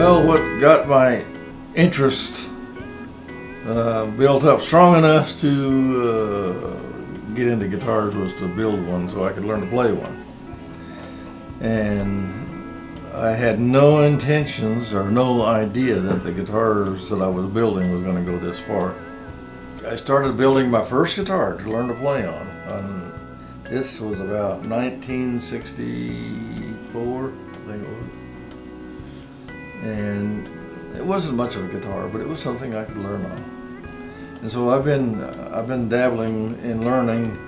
Well, what got my interest built up strong enough to get into guitars was to build one so I could learn to play one. And I had no intentions or no idea that the guitars that I was building was going to go this far. I started building my first guitar to learn to play on. This was about 1964, I think it was. And it wasn't much of a guitar, but it was something I could learn on. And so I've been dabbling in learning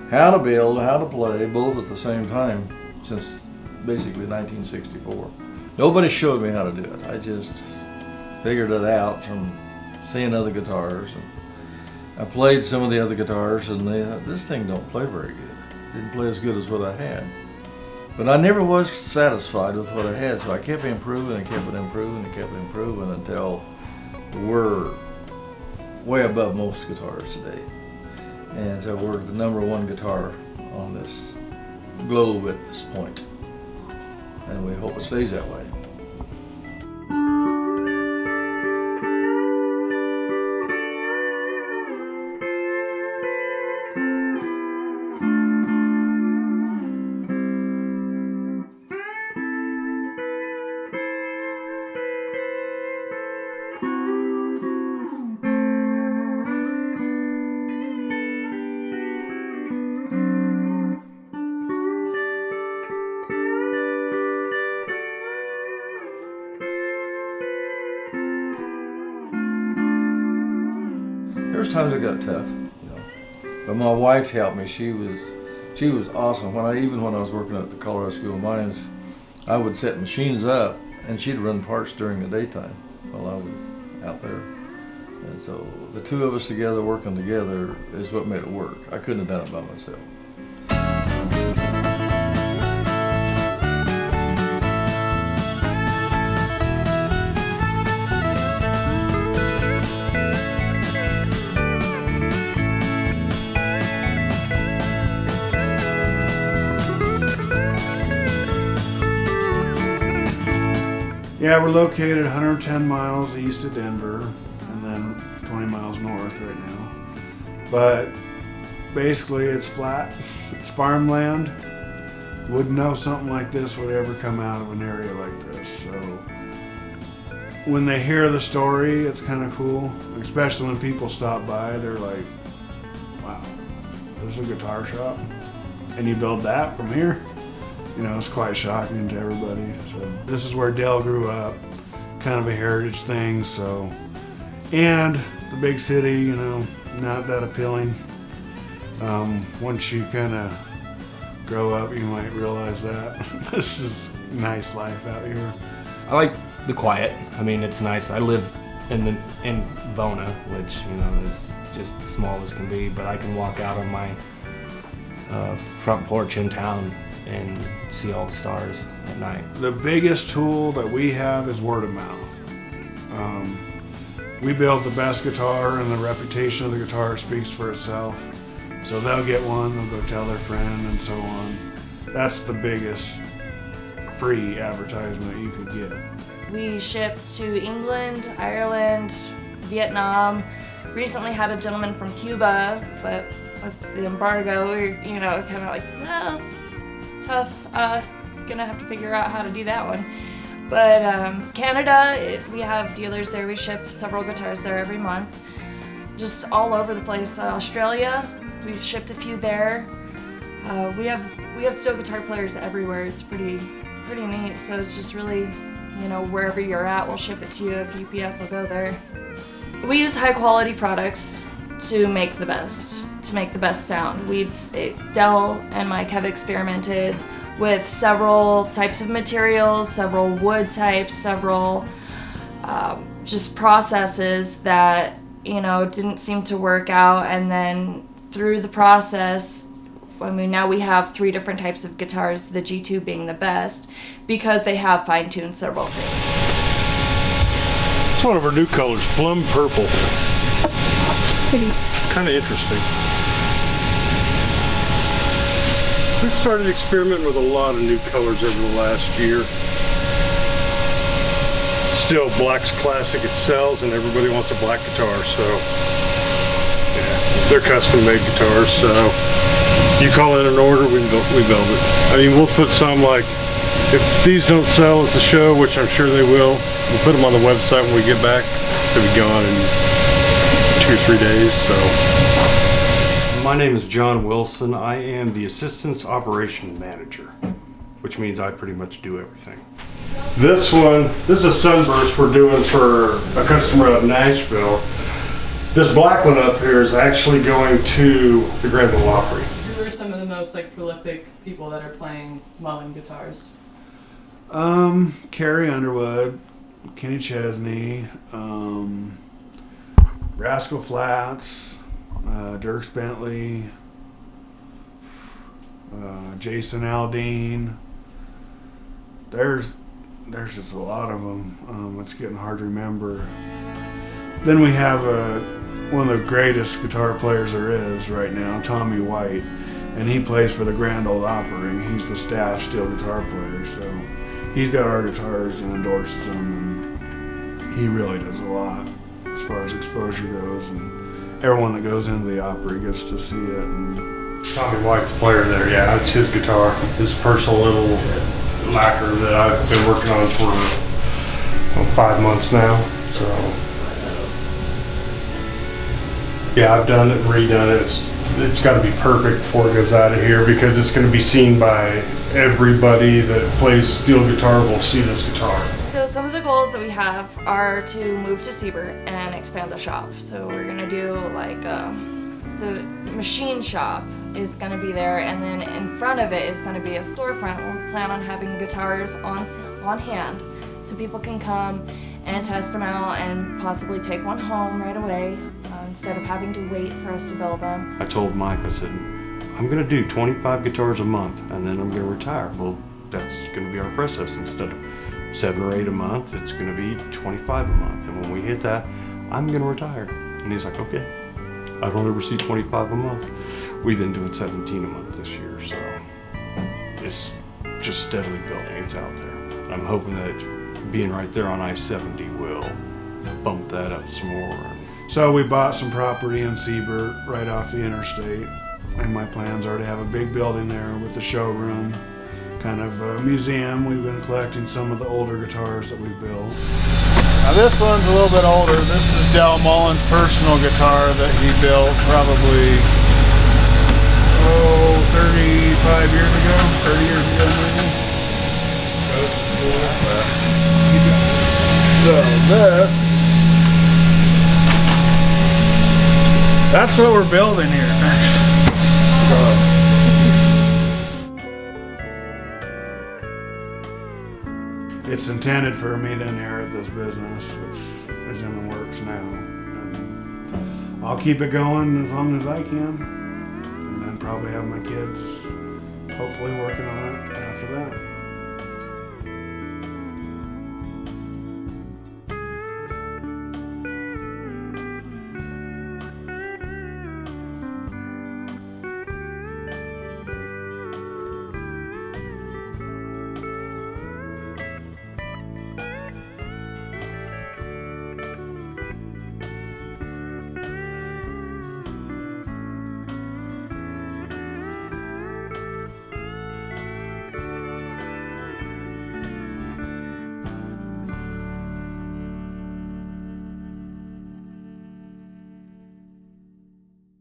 how to build, how to play, both at the same time since basically 1964. Nobody showed me how to do it. I just figured it out from seeing other guitars. And I played some of the other guitars, and this thing don't play very good. Didn't play as good as what I had. But I never was satisfied with what I had, so I kept improving and kept improving and kept improving until we're way above most guitars today. And so we're the #1 guitar on this globe at this point. And we hope it stays that way. There was times it got tough, but my wife helped me. She was awesome. When I was working at the Colorado School of Mines, I would set machines up, and she'd run parts during the daytime while I was out there. And so the two of us together, working together, is what made it work. I couldn't have done it by myself. Yeah, we're located 110 miles east of Denver and then 20 miles north right now. But basically it's flat, it's farmland. Wouldn't know something like this would ever come out of an area like this. So when they hear the story, it's kind of cool, especially when people stop by. They're like, wow, there's a guitar shop and you build that from here? It's quite shocking to everybody. So this is where Dale grew up, kind of a heritage thing. So, and the big city, not that appealing. Once you kind of grow up, you might realize that this is a nice life out here. I like the quiet. I mean, it's nice. I live in Vona, which is just small as can be, but I can walk out on my front porch in town and see all the stars at night. The biggest tool that we have is word of mouth. We build the best guitar, and the reputation of the guitar speaks for itself. So they'll get one, they'll go tell their friend, and so on. That's the biggest free advertisement you could get. We ship to England, Ireland, Vietnam. Recently had a gentleman from Cuba, but with the embargo, we're kind of like, no. Tough, gonna have to figure out how to do that one. But Canada, we have dealers there. We ship several guitars there every month. Just all over the place. Australia, we've shipped a few there. We have steel guitar players everywhere. It's pretty neat. So it's just really, wherever you're at, we'll ship it to you. If UPS will go there. We use high quality products to make the best sound. Dell and Mike have experimented with several types of materials, several wood types, several just processes that didn't seem to work out, and then through the process, now we have 3 different types of guitars, the G2 being the best because they have fine-tuned several things. It's one of our new colors, plum purple. Pretty. Kind of interesting. We've started experimenting with a lot of new colors over the last year. still black's classic. It sells, and everybody wants a black guitar. So yeah, they're custom made guitars. So you call in an order, we build it. I mean, we'll put some, like, if these don't sell at the show, which I'm sure they will, we'll put them on the website when we get back. They'll be gone in 2 or 3 days. So. My name is John Wilson. I am the Assistant Operation Manager, which means I pretty much do everything. This is a sunburst we're doing for a customer out of Nashville. This black one up here is actually going to the Grand Ole Opry. Who are some of the most prolific people that are playing Mullen guitars? Carrie Underwood, Kenny Chesney, Rascal Flatts, Dirk Bentley, Jason Aldean. There's just a lot of them. It's getting hard to remember. Then we have one of the greatest guitar players there is right now, Tommy White, and he plays for the Grand Ole Opry. He's the staff steel guitar player, so he's got our guitars and endorses them, and he really does a lot as far as exposure goes, and everyone that goes into the Opry gets to see it. And Tommy White's player there, yeah, it's his guitar, his personal little lacquer that I've been working on for 5 months now. So yeah, I've done it and redone it. It's got to be perfect before it goes out of here, because it's going to be seen by everybody that plays steel guitar will see this guitar. So some of the goals that we have are to move to Siebert and expand the shop. So we're gonna do the machine shop is gonna be there, and then in front of it is gonna be a storefront. We'll plan on having guitars on hand, so people can come and test them out and possibly take one home right away instead of having to wait for us to build them. I told Mike, I said, I'm going to do 25 guitars a month and then I'm going to retire. Well, that's going to be our process. Instead of 7 or 8 a month, it's going to be 25 a month. And when we hit that, I'm going to retire. And he's like, okay, I don't ever see 25 a month. We've been doing 17 a month this year, so it's just steadily building. It's out there. I'm hoping that being right there on I-70 will bump that up some more. so we bought some property in Siebert right off the interstate, and my plans are to have a big building there with the showroom, kind of a museum. We've been collecting some of the older guitars that we built. Now this one's a little bit older. This is Del Mullen's personal guitar that he built probably 35 years ago, 30 years ago maybe. So that's what we're building here. It's intended for me to inherit this business, which is in the works now. And I'll keep it going as long as I can, and then probably have my kids hopefully working on it after that.